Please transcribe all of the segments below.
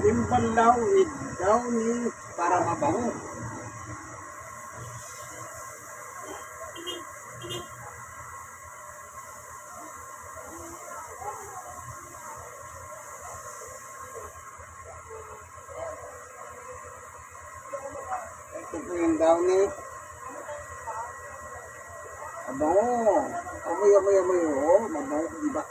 Limbanlaw ni Downy para mabango. Ito po yung Downy. Mabango. Amoy. Oh, mabango, di ba?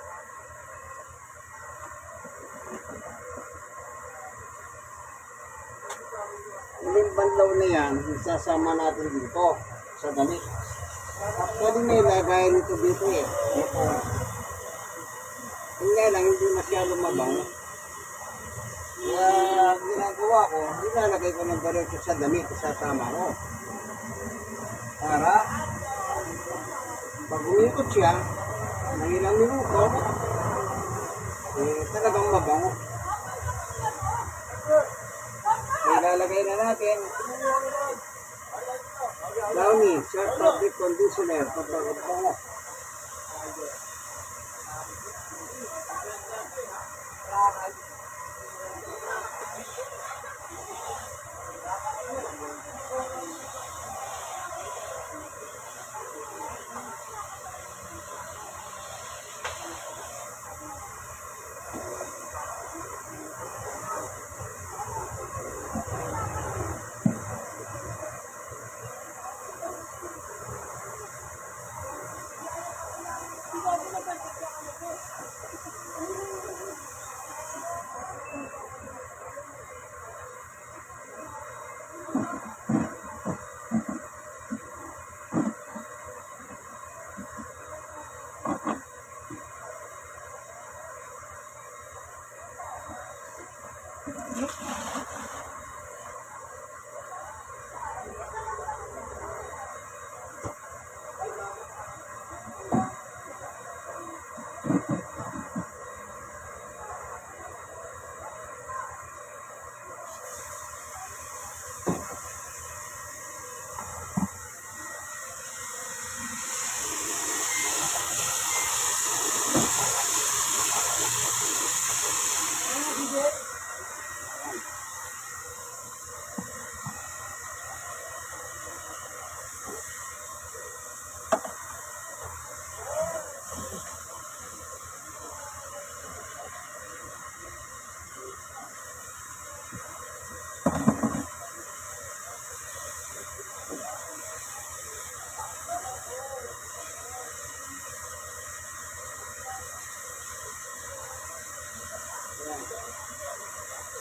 Yung banlaw na yan, isasama natin dito sa damit. Actually may lagayan nito dito eh. Dito. Kaya lang, hindi masyado mabango. Kaya ginagawa ko, nilalagay ko ng diretso sa damit, isasama ko. Para, pag umikot siya, ng ilang minuto, talagang mabango. Ilalagay na natin Downy Short Fabric Conditioner papabango.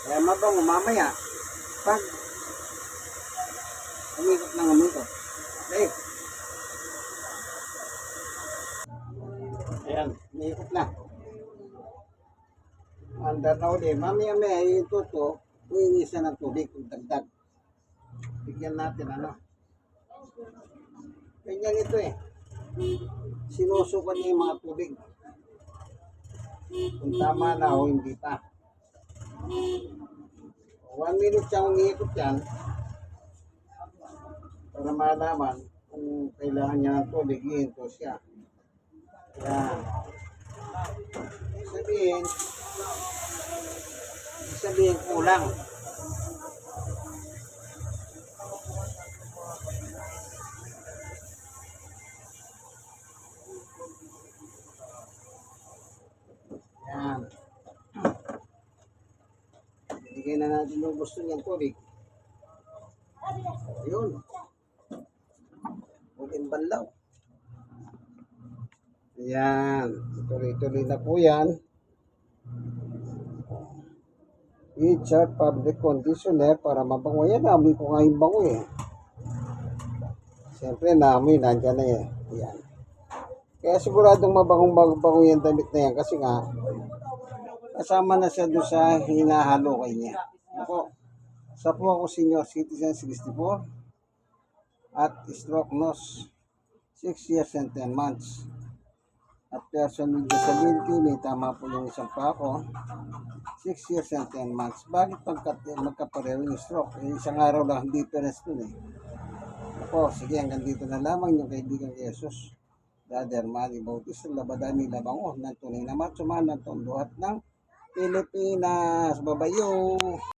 Kaya mabango mamaya pag umikot ng umikot. Okay. Ayan, umikot na. Under na ulit. Mamaya ito to, uingisa ng tubig kung dagdag. Bigyan natin ano. Ganyan ito eh. Sinusukan niya yung mga tubig. Kung tama na o hindi pa. 1 minute siyang umiikot yan para malaman kung kailangan niya ng tubig, ihinto siya. Yan. Sabihin kulang. Yan. Bigyan na natin yung gusto niyang tubig. Ayun. Huling banlaw. Ayan. Tuloy-tuloy na po yan. Short Fabric Conditioner para mabango. Yan, naamoy ko nga yung bango eh. Siyempre, naamoy. Nandiyan na eh. Ayan. Kaya siguradong mabangong-bango yung damit na yan. Kasi nga, kasama na siya doon sa hinahalukay niya. Ako, sa po ako senior citizen 64 at stroke nurse 6 years and 10 months. At person with disability, may tama po yung isang pa ako, 6 years and 10 months. Bakit magkapareho yung stroke? Isang araw lang difference dun eh. Ako, sige, hanggang dito na lamang yung kaibigan kay Jesus. Brother Manny Bautista, labadami labango ng tunay na matsuman ng tonduhat ng Pilipinas. Babayo.